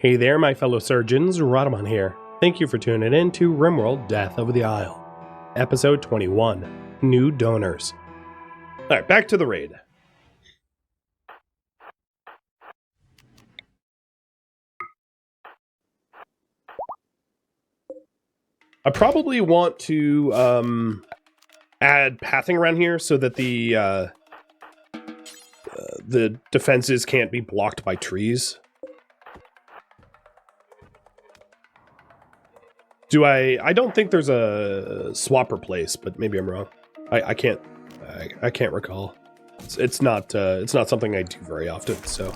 Hey there, my fellow surgeons, Rhadamant here. Thank you for tuning in to RimWorld Death Over the Isle. Episode 21, New Donors. Alright, back to the raid. I probably want to add pathing around here so that the defenses can't be blocked by trees. I don't think there's a swapper place, but maybe I'm wrong. I can't recall. It's not something I do very often, so.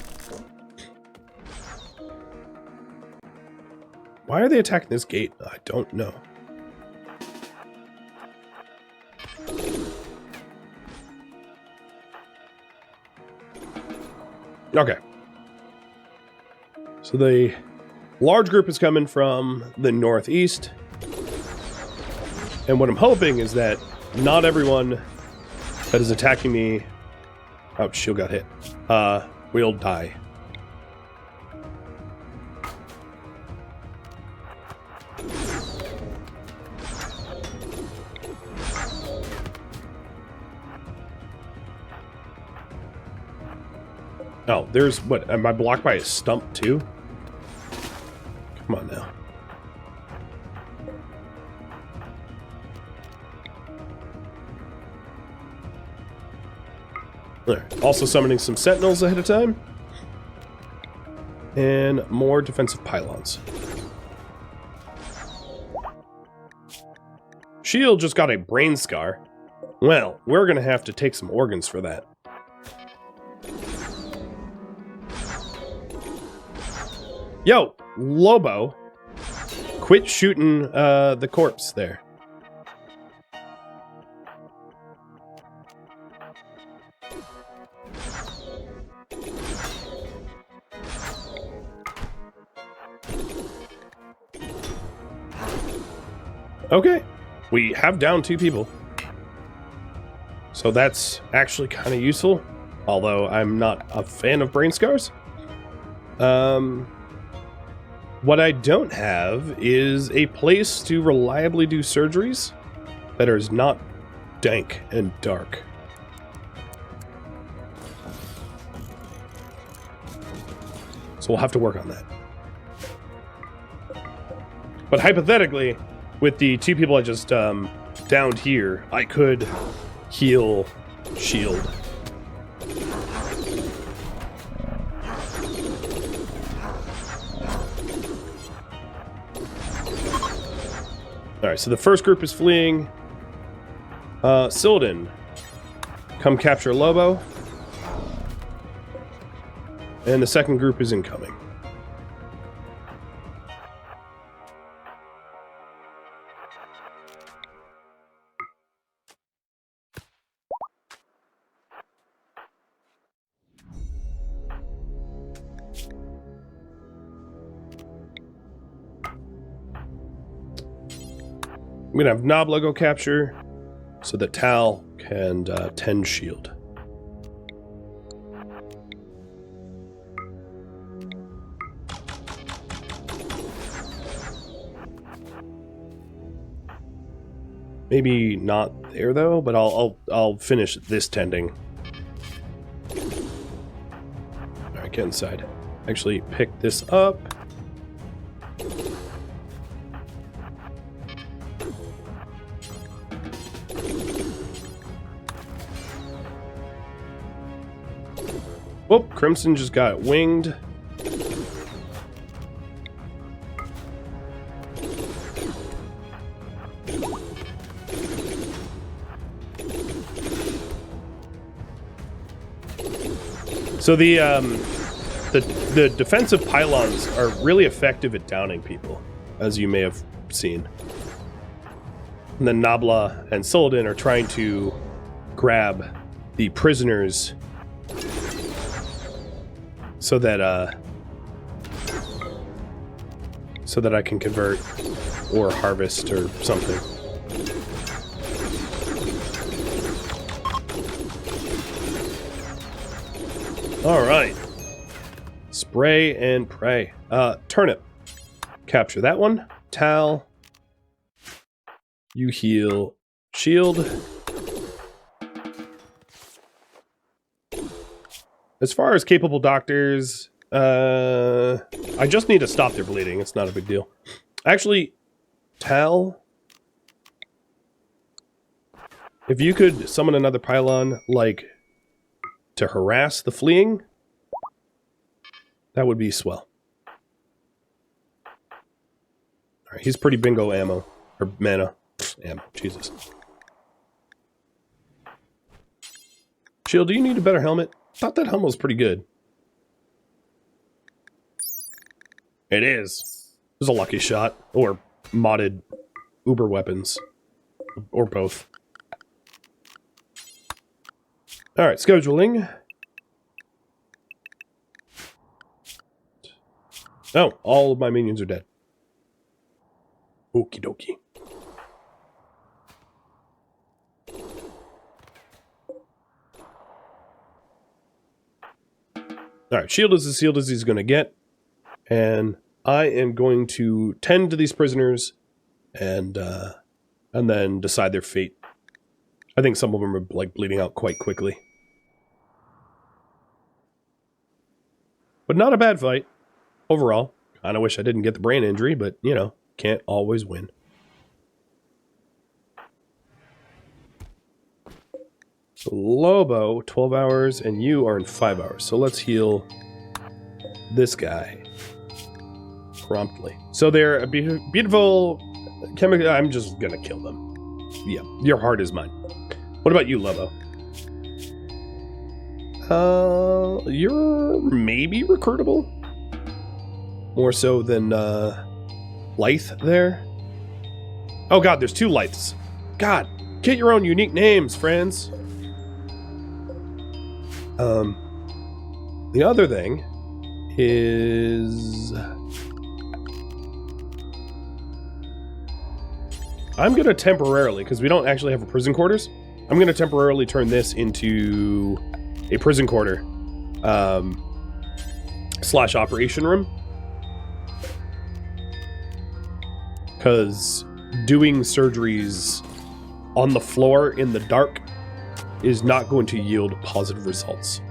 Why are they attacking this gate? I don't know. Okay. So the large group is coming from the northeast. And what I'm hoping is that not everyone that is attacking me... Oh, shield got hit. Will die. Oh, there's what? Am I blocked by a stump too? Come on now. There. Also summoning some sentinels ahead of time. And more defensive pylons. Shield just got a brain scar. Well, we're gonna have to take some organs for that. Yo, Lobo, quit shooting the corpse there. Okay, we have downed 2 people. So that's actually kind of useful, although I'm not a fan of brain scars. What I don't have is a place to reliably do surgeries that is not dank and dark. So we'll have to work on that. But hypothetically, with the 2 people I just downed here, I could heal shield. Alright, so the first group is fleeing. Silden, come capture Lobo. And the second group is incoming. I'm gonna have Nobla go capture so that Tal can tend shield. Maybe not there though, but I'll finish this tending. Alright, get inside. Actually pick this up. Whoop, Crimson just got winged. So the defensive pylons are really effective at downing people, as you may have seen. And then Nobla and Soladin are trying to grab the prisoners so that I can convert or harvest or something. All right. Spray and pray. Turnip. Capture that one. Tal. You heal. Shield. As far as capable doctors, I just need to stop their bleeding. It's not a big deal. Actually, Tal, if you could summon another pylon, like, to harass the fleeing, that would be swell. Alright, he's pretty bingo ammo. Or mana. Ammo, Jesus. Shield, do you need a better helmet? Thought that helmet was pretty good. It is. It was a lucky shot. Or modded uber weapons. Or both. Alright, scheduling. Oh, all of my minions are dead. Okie dokie. Alright, shield is as sealed as he's going to get. And I am going to tend to these prisoners and then decide their fate. I think some of them are like bleeding out quite quickly. But not a bad fight. Overall. Kinda wish I didn't get the brain injury, but, you know, can't always win. So Lobo, 12 hours, and you are in 5 hours. So let's heal this guy promptly. So they're a beautiful chemical. I'm just gonna kill them. Yeah, your heart is mine. What about you, Lobo? You're maybe recruitable? More so than, Lythe there? Oh god, there's 2 Lythes. God, get your own unique names, friends. The other thing is... I'm gonna temporarily, because we don't actually have a prison quarters, I'm gonna temporarily turn this into a prison quarter, slash operation room. Because doing surgeries on the floor in the dark is not going to yield positive results.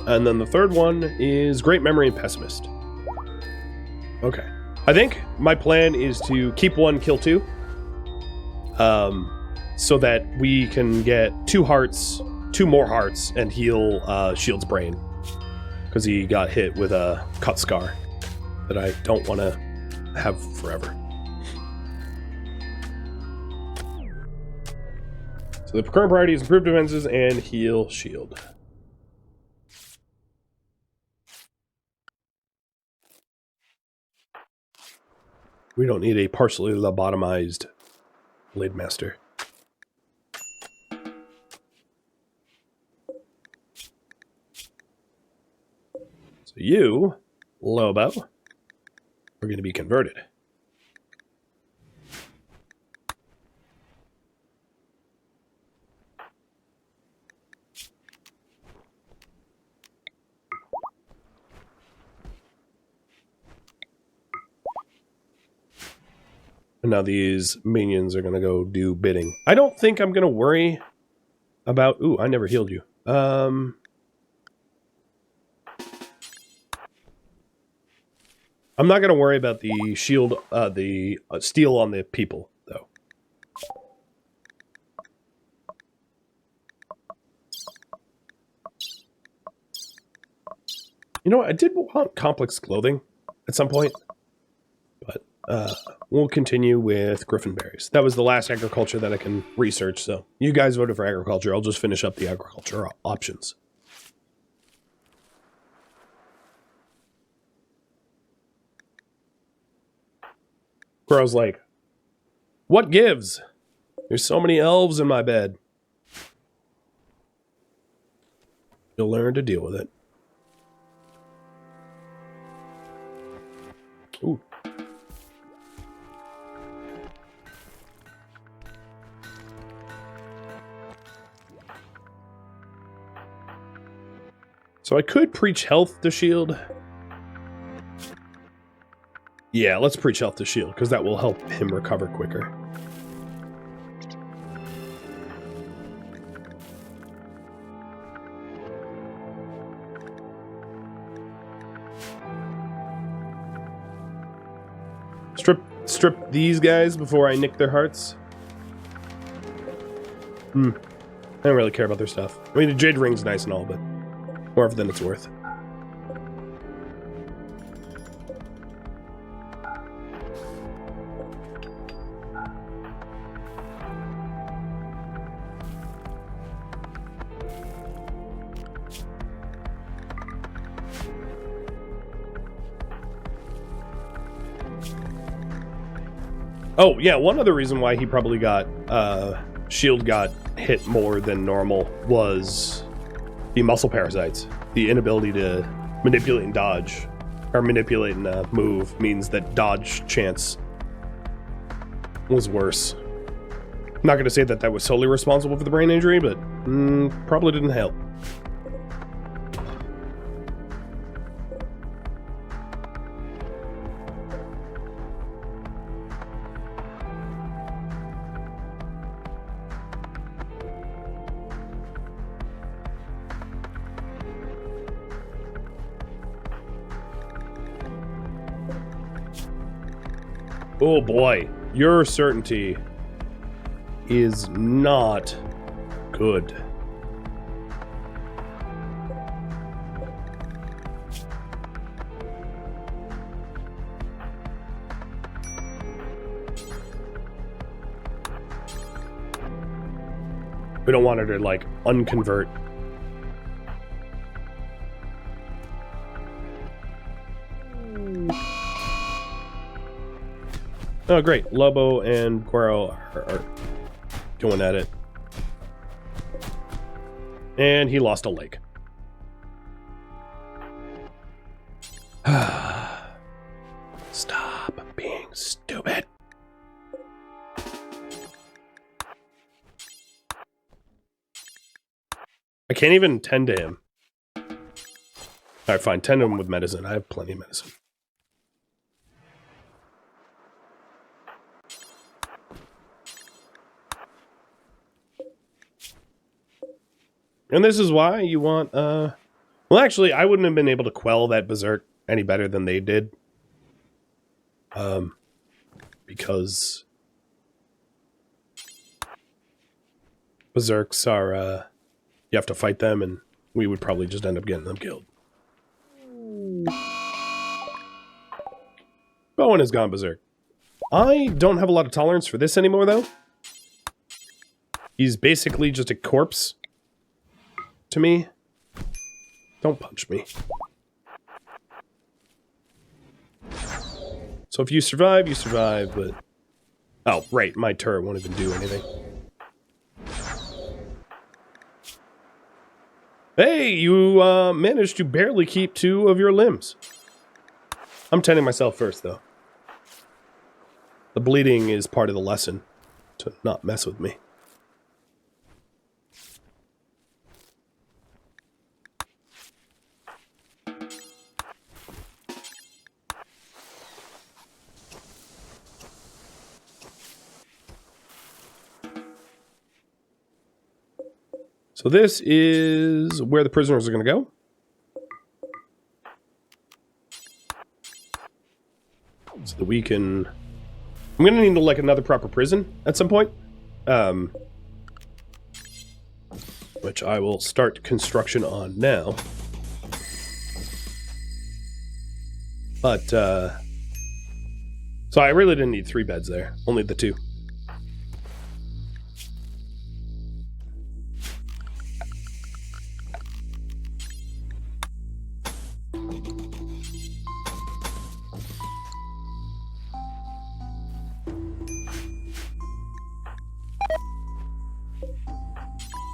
And then the third one is Great Memory and Pessimist. Okay. I think my plan is to keep 1, kill 2. So that we can get 2 hearts, 2 more hearts, and heal Shield's brain. Because he got hit with a cut scar that I don't want to have forever. So the current priority is improve defenses and heal Shield. We don't need a partially lobotomized Blade Master. So you, Lobo, are going to be converted. And now these minions are going to go do bidding. I don't think I'm going to worry about... Ooh, I never healed you. I'm not going to worry about the shield, the steel on the people, though. You know what? I did want complex clothing at some point. But we'll continue with Griffin berries. That was the last agriculture that I can research, so you guys voted for agriculture. I'll just finish up the agriculture options. Crow's like, what gives? There's so many elves in my bed. You'll learn to deal with it. Ooh. So I could preach health to shield. Yeah, let's preach health to shield, because that will help him recover quicker. Strip these guys before I nick their hearts. I don't really care about their stuff. I mean, the jade ring's nice and all, but more than it's worth. Oh, yeah, one other reason why he probably got, shield got hit more than normal was the muscle parasites. The inability to manipulate and dodge, or manipulate and move, means that dodge chance was worse. I'm not going to say that that was solely responsible for the brain injury, but probably didn't help. Oh boy, your certainty is not good. We don't want her to, like, unconvert. Oh, great. Lobo and Guero are going at it. And he lost a leg. Stop being stupid. I can't even tend to him. Alright, fine. Tend to him with medicine. I have plenty of medicine. And this is why you want, well, actually, I wouldn't have been able to quell that berserk any better than they did. Because berserks are, you have to fight them, and we would probably just end up getting them killed. Bowen has gone berserk. I don't have a lot of tolerance for this anymore, though. He's basically just a corpse to me. Don't punch me. So if you survive, but... Oh, right, my turret won't even do anything. Hey, you managed to barely keep 2 of your limbs. I'm tending myself first, though. The bleeding is part of the lesson, to not mess with me. So this is where the prisoners are going to go. So that we can... I'm going to need, like, another proper prison at some point. Which I will start construction on now. But, so I really didn't need 3 beds there. Only the 2.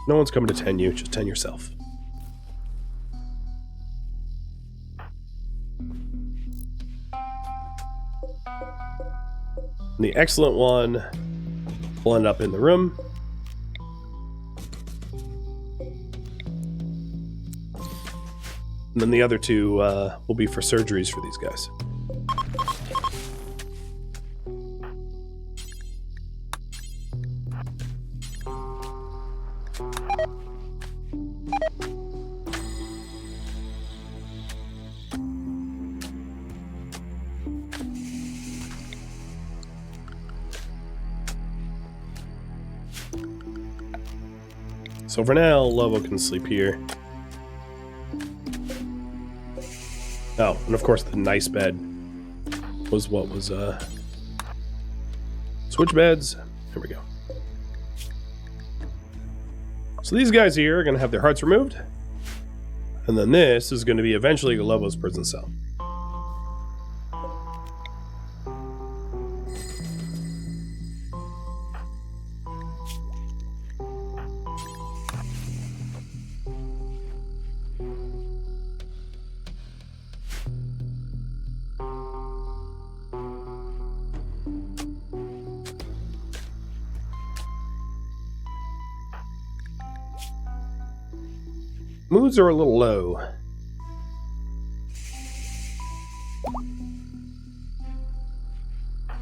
No one's coming to 10 you, just 10 yourself. And the excellent one will end up in the room. And then the other two will be for surgeries for these guys. So for now, Lobo can sleep here. Oh, and of course the nice bed was what was, switch beds. Here we go. So these guys here are going to have their hearts removed. And then this is going to be eventually Lobo's prison cell. Moods are a little low.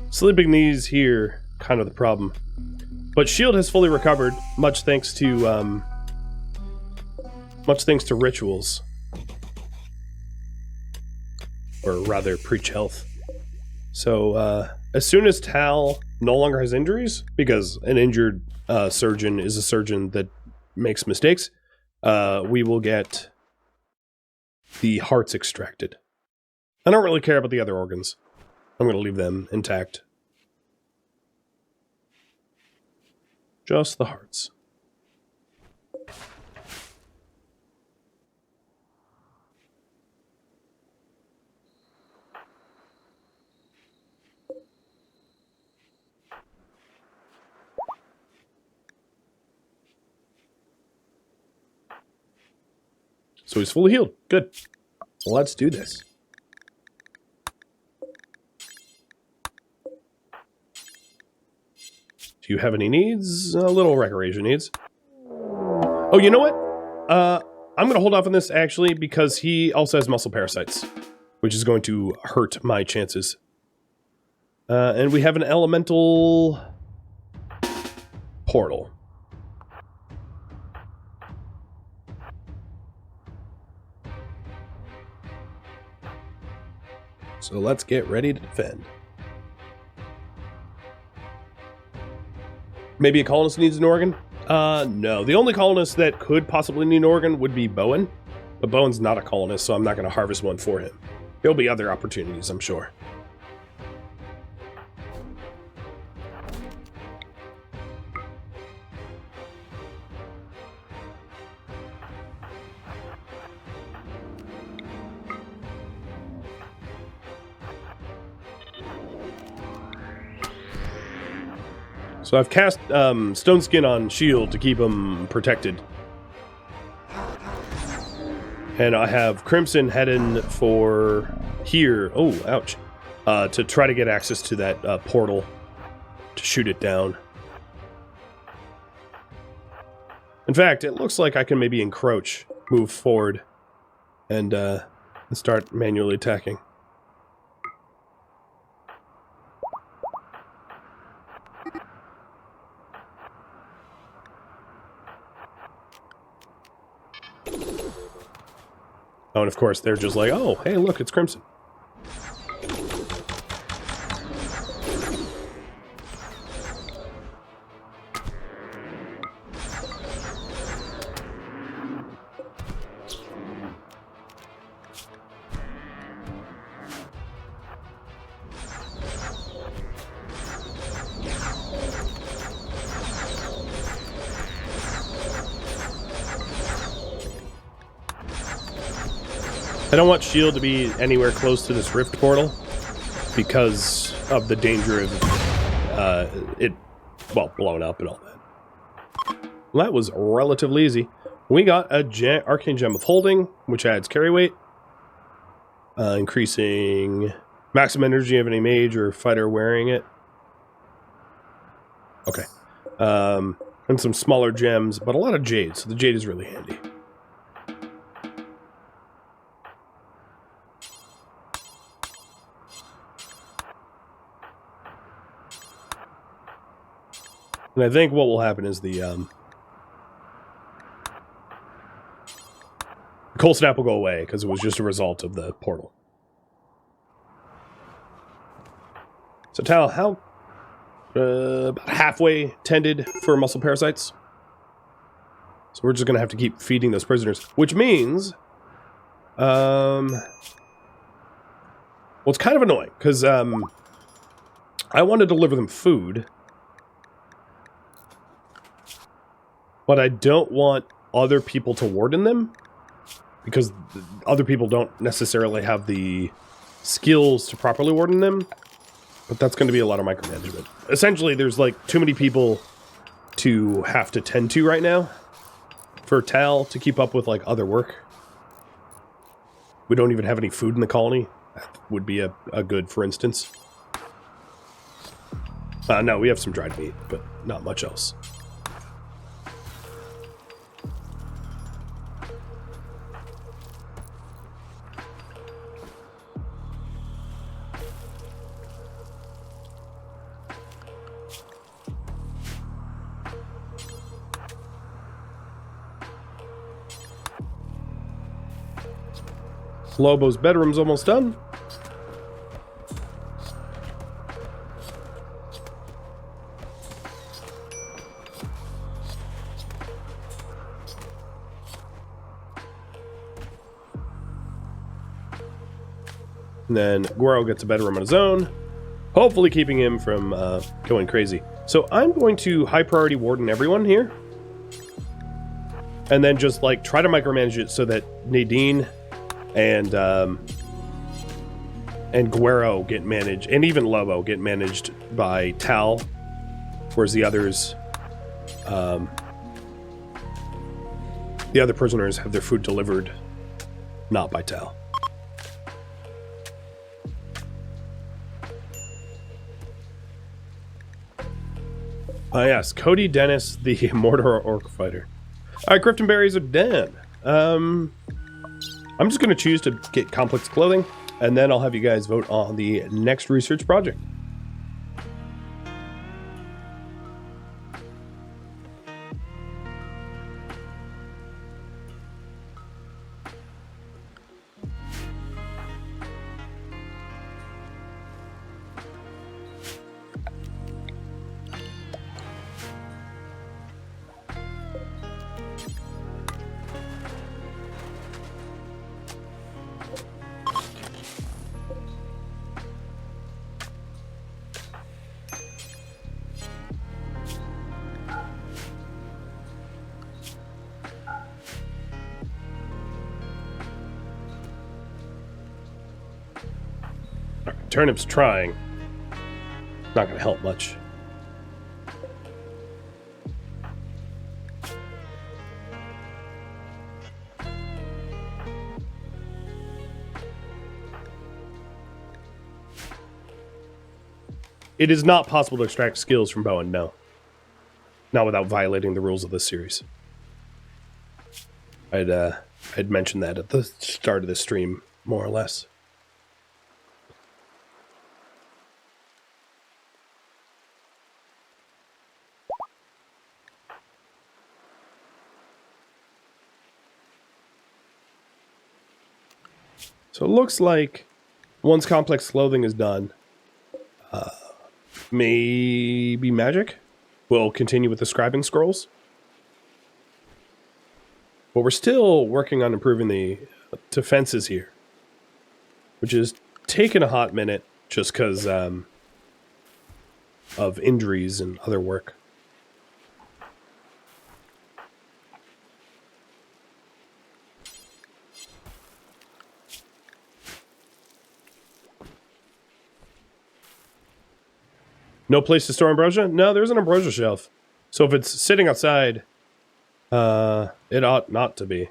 Sleeping these here, kind of the problem. But Shield has fully recovered, much thanks to rituals. Or rather, preach health. So, as soon as Tal no longer has injuries, because an injured surgeon is a surgeon that makes mistakes, we will get the hearts extracted. I don't really care about the other organs. I'm going to leave them intact. Just the hearts. So he's fully healed. Good. So let's do this. Do you have any needs? A little recreation needs. Oh, you know what? I'm going to hold off on this, actually, because he also has muscle parasites, which is going to hurt my chances. And we have an elemental portal. So let's get ready to defend. Maybe a colonist needs an organ? No. The only colonist that could possibly need an organ would be Bowen. But Bowen's not a colonist, so I'm not going to harvest one for him. There'll be other opportunities, I'm sure. So I've cast Stone Skin on Shield to keep him protected. And I have Crimson heading for here. Oh, ouch. To try to get access to that portal to shoot it down. In fact, it looks like I can maybe encroach, move forward, and start manually attacking. Oh, and of course, they're just like, oh, hey, look, it's Crimson. I don't want Shield to be anywhere close to this rift portal because of the danger of it, well, blowing up and all that. Well, that was relatively easy. We got a Arcane Gem of Holding, which adds carry weight, increasing maximum energy of any mage or fighter wearing it. Okay. And some smaller gems, but a lot of jade, so the jade is really handy. And I think what will happen is the cold snap will go away because it was just a result of the portal. So Tal, how about halfway tended for muscle parasites? So we're just gonna have to keep feeding those prisoners, which means, well, it's kind of annoying because I want to deliver them food, but I don't want other people to warden them because other people don't necessarily have the skills to properly warden them. But that's going to be a lot of micromanagement. Essentially, there's like too many people to have to tend to right now for Tal to keep up with like other work. We don't even have any food in the colony. That would be a good, for instance. No, we have some dried meat, but not much else. Lobo's bedroom's almost done. And then Guero gets a bedroom on his own, hopefully keeping him from going crazy. So I'm going to high priority warden everyone here. And then just like try to micromanage it so that Nadine and Guero get managed, and even Lobo get managed by Tal, whereas the others, the other prisoners have their food delivered, not by Tal. Yes, Cody Dennis, the Mordor Orc Fighter. Alright, Krypton Berries are done. I'm just going to choose to get complex clothing, and then I'll have you guys vote on the next research project. Turnip's trying. Not going to help much. It is not possible to extract skills from Bowen, no. Not without violating the rules of this series. I'd mentioned that at the start of the stream, more or less. So it looks like once complex clothing is done, maybe magic will continue with the scribing scrolls. But we're still working on improving the defenses here, which is taking a hot minute just because of injuries and other work. No place to store ambrosia? No, there's an ambrosia shelf. So if it's sitting outside, it ought not to be.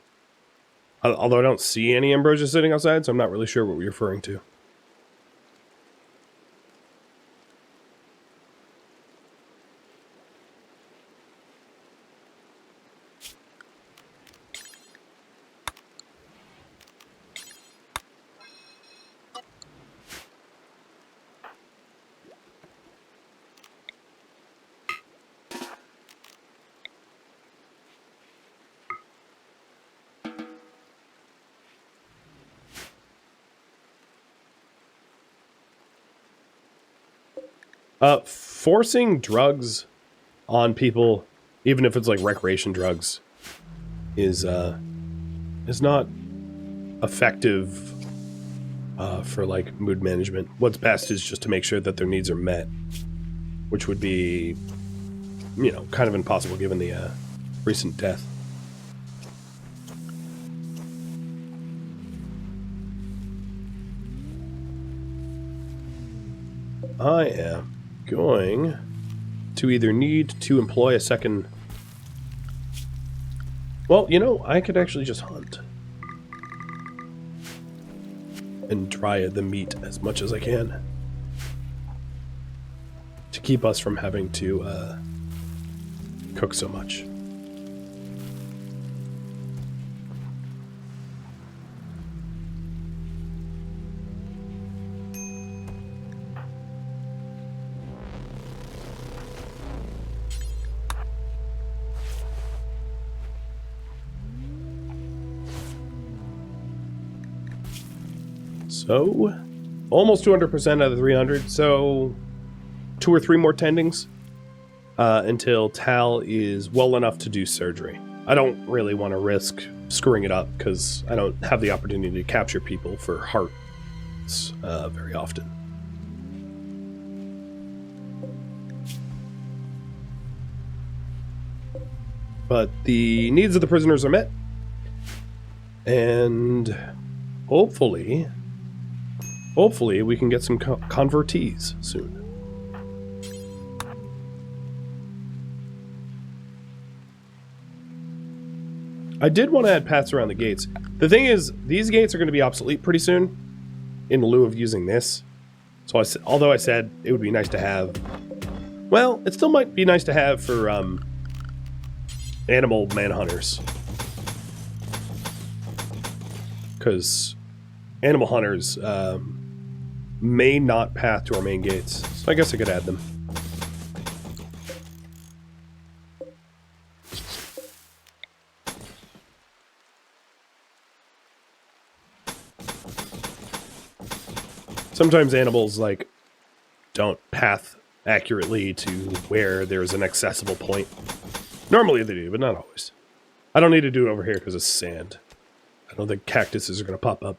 Although I don't see any ambrosia sitting outside, so I'm not really sure what we're referring to. Forcing drugs on people, even if it's like recreation drugs, is not effective for like mood management. What's best is just to make sure that their needs are met, which would be, you know, kind of impossible given the recent death. I am going to either need to employ a second... Well, you know, I could actually just hunt. And dry the meat as much as I can. To keep us from having to cook so much. So, almost 200% out of 300, so 2 or 3 more tendings until Tal is well enough to do surgery. I don't really want to risk screwing it up because I don't have the opportunity to capture people for hearts very often. But the needs of the prisoners are met, and hopefully we can get some convertees soon. I did want to add paths around the gates. The thing is, these gates are going to be obsolete pretty soon, in lieu of using this. So although I said it would be nice to have, well, it still might be nice to have for animal manhunters. Because animal hunters may not path to our main gates. So I guess I could add them. Sometimes animals, like, don't path accurately to where there's an accessible point. Normally they do, but not always. I don't need to do it over here because it's sand. I don't think cactuses are going to pop up.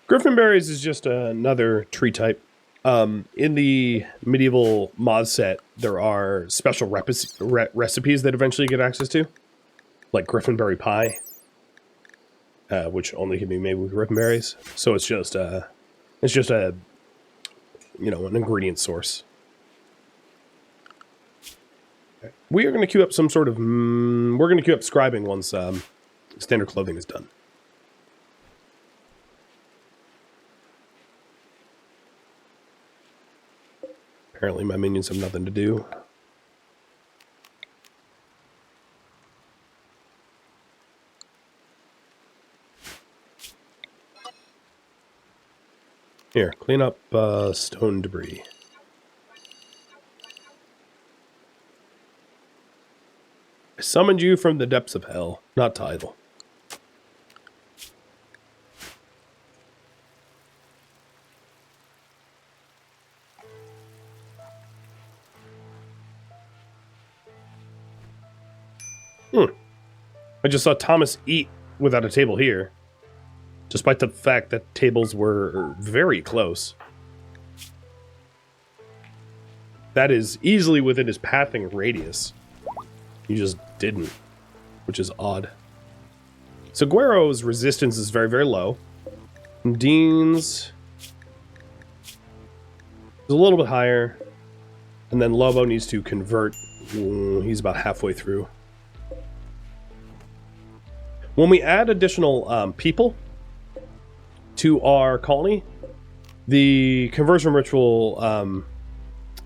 Griffinberries is just another tree type. In the medieval mod set, there are special recipes that eventually get access to, like Griffinberry pie, which only can be made with Griffinberries. So it's just a, you know, an ingredient source. We are going to queue up some sort of, we're going to queue up scribing once standard clothing is done. Apparently my minions have nothing to do. Here, clean up stone debris. I summoned you from the depths of hell, not to idle. I just saw Thomas eat without a table here, despite the fact that tables were very close. That is easily within his pathing radius. He just didn't, which is odd. So Guero's resistance is very, very low. Dean's is a little bit higher. And then Lobo needs to convert. He's about halfway through. When we add additional people to our colony, the conversion ritual,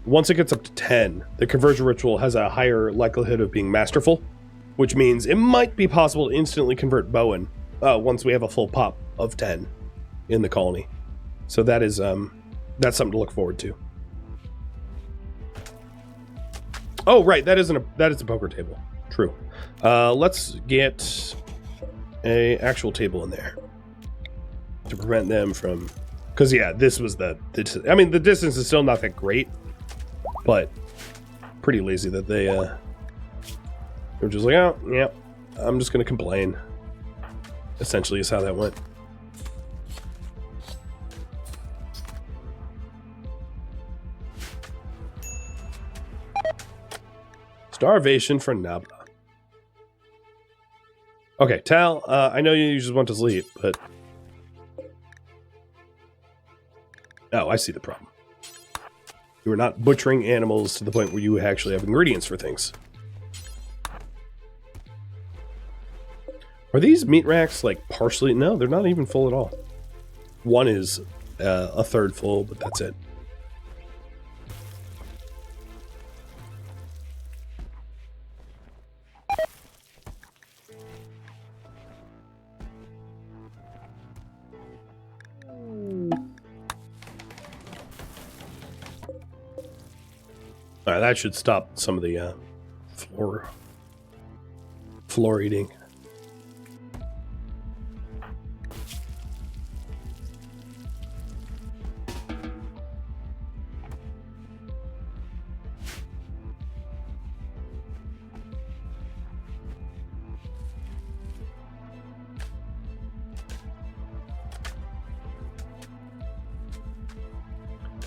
once it gets up to 10, the conversion ritual has a higher likelihood of being masterful. which means it might be possible to instantly convert Bowen once we have a full pop of 10 in the colony. So that is that's something to look forward to. Oh, right, that is a poker table. True. Let's get a actual table in there to prevent them from, because yeah, this was the I mean, the distance is still not that great, but pretty lazy that they were just like, oh yeah, I'm just gonna complain, essentially is how that went. Starvation for Nabla. Okay, Tal, I know you just want to sleep, but... Oh, I see the problem. You are not butchering animals to the point where you actually have ingredients for things. Are these meat racks, like, partially... No, they're not even full at all. One is a third full, but that's it. Alright, that should stop some of the floor eating.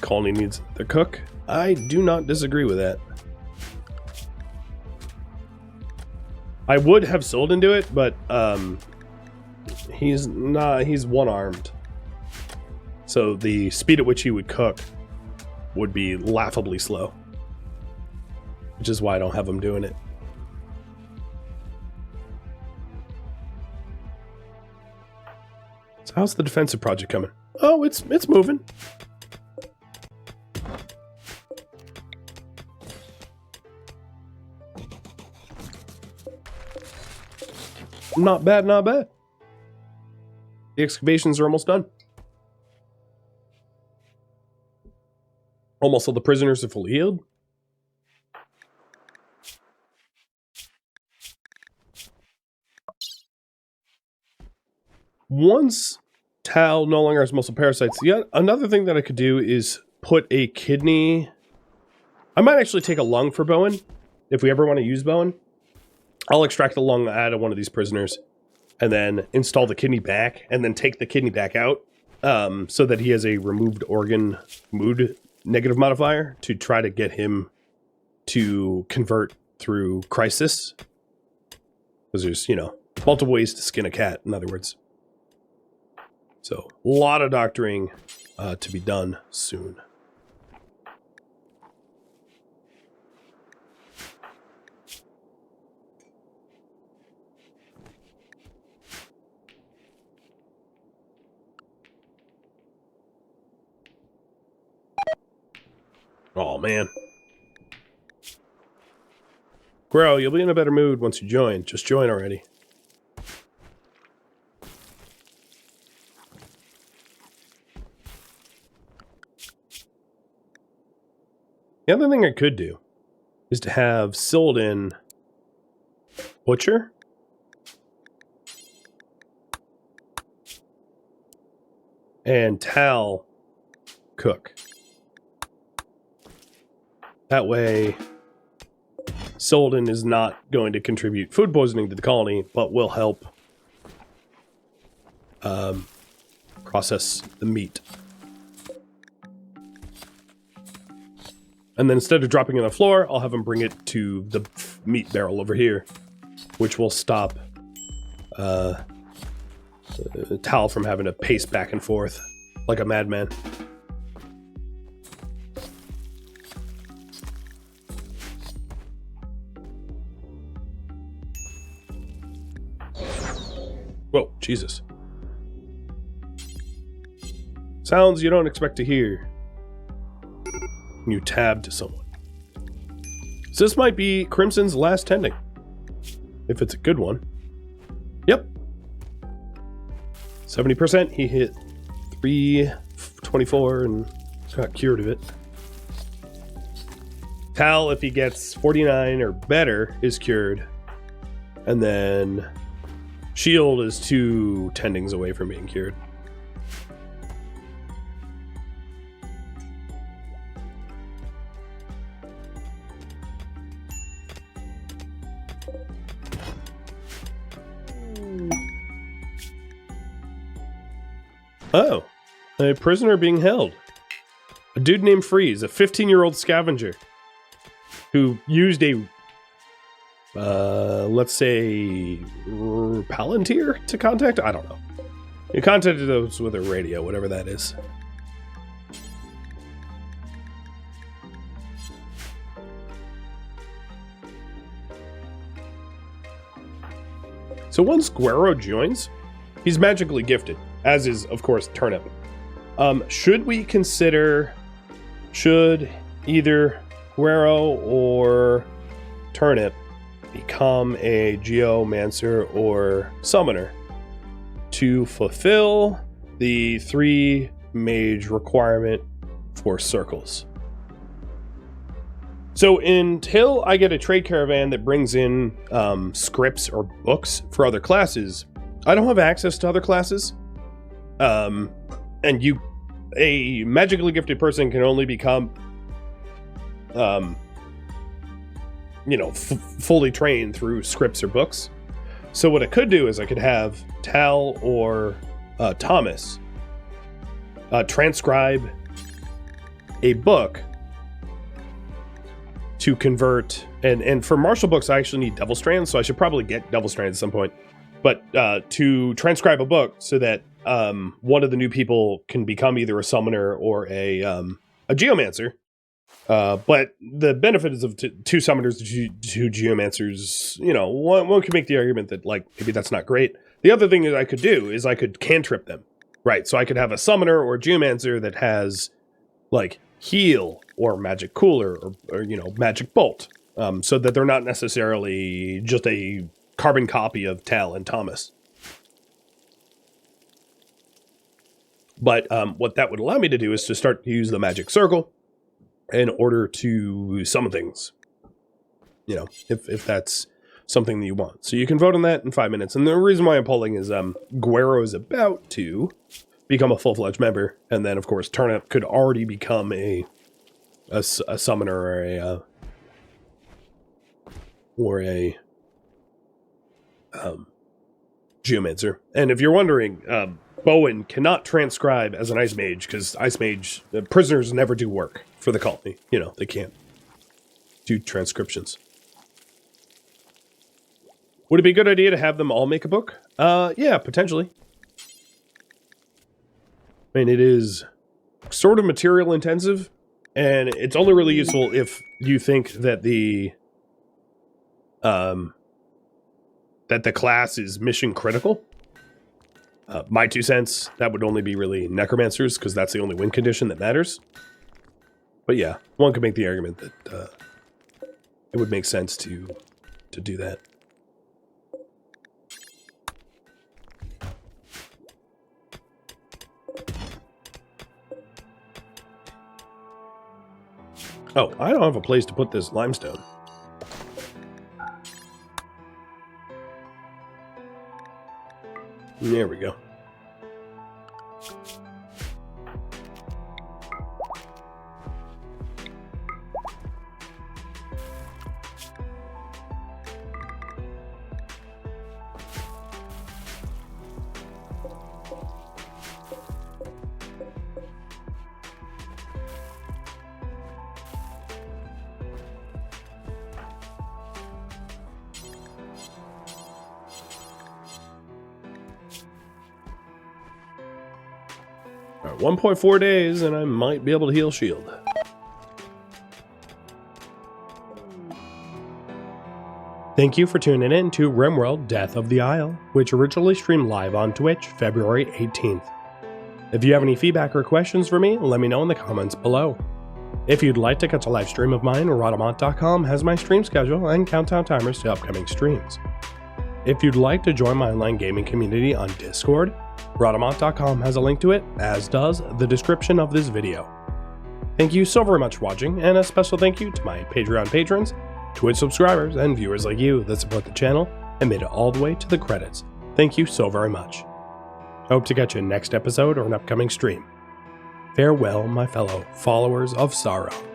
Colony needs the cook. I do not disagree with that. I would have sold into it, but he's one-armed. So the speed at which he would cook would be laughably slow. Which is why I don't have him doing it. So how's the defensive project coming? Oh, it's moving. Not bad, not bad. The excavations are almost done. Almost all the prisoners are fully healed. Once Tal no longer has muscle parasites, another thing that I could do is put a kidney. I might actually take a lung for Bowen, if we ever want to use Bowen. I'll extract the lung out of one of these prisoners and then install the kidney back and then take the kidney back out so that he has a removed organ mood negative modifier to try to get him to convert through crisis. Because there's, you know, multiple ways to skin a cat, in other words. So, a lot of doctoring to be done soon. Oh, man. Grow, you'll be in a better mood once you join. Just join already. The other thing I could do is to have Silden butcher. And Tal cook. That way, Solden is not going to contribute food poisoning to the colony, but will help process the meat. And then instead of dropping it on the floor, I'll have him bring it to the meat barrel over here, which will stop Tal from having to pace back and forth like a madman. Whoa, Jesus. Sounds you don't expect to hear. You tab to someone. So this might be Crimson's last tending. if it's a good one. Yep. 70%. He hit 324 and got cured of it. Tal, if he gets 49 or better, is cured. And then shield is 2 tendings away from being cured. Oh, a prisoner being held. A dude named Freeze, a 15-year-old scavenger who used a, let's say, Palantir to contact? I don't know. He contacted those with a radio, whatever that is. So once Guero joins, he's magically gifted, as is, of course, Turnip. Should either Guero or Turnip become a Geomancer or Summoner to fulfill the 3 mage requirement for circles? So until I get a trade caravan that brings in scripts or books for other classes, I don't have access to other classes. And a magically gifted person can only become, fully trained through scripts or books. So what I could do is I could have Tal or Thomas transcribe a book to convert, and for martial books I actually need Devil Strands, so I should probably get Devil Strands at some point. But to transcribe a book so that one of the new people can become either a summoner or a geomancer. But the benefit is of 2 summoners to 2 geomancers. One could make the argument that maybe that's not great. The other thing that I could do is I could cantrip them, right? So I could have a summoner or a geomancer that has heal or magic cooler or magic bolt, so that they're not necessarily just a carbon copy of Tal and Thomas. But what that would allow me to do is to start to use the magic circle in order to summon things. If that's something that you want. So you can vote on that in 5 minutes. And the reason why I'm polling is Guero is about to become a full-fledged member. And then, of course, Turnip could already become a summoner or a geomancer. And if you're wondering, Bowen cannot transcribe as an ice mage because ice mage prisoners never do work for the colony. They can't do transcriptions. Would it be a good idea to have them all make a book? Yeah, potentially. I mean, it is sort of material intensive, and it's only really useful if you think that the class is mission critical. My 2 cents, that would only be really necromancers, because that's the only win condition that matters. But yeah, one could make the argument that it would make sense to do that. Oh, I don't have a place to put this limestone. There we go. All right, 1.4 days, and I might be able to heal shield. Thank you for tuning in to RimWorld Death of the Isle, which originally streamed live on Twitch February 18th. If you have any feedback or questions for me, let me know in the comments below. If you'd like to catch a live stream of mine, Rhadamant.com has my stream schedule and countdown timers to upcoming streams. If you'd like to join my online gaming community on Discord, Rhadamant.com has a link to it, as does the description of this video. Thank you so very much for watching, and a special thank you to my Patreon patrons, Twitch subscribers, and viewers like you that support the channel and made it all the way to the credits. Thank you so very much. I hope to catch you next episode or an upcoming stream. Farewell, my fellow followers of Sauron.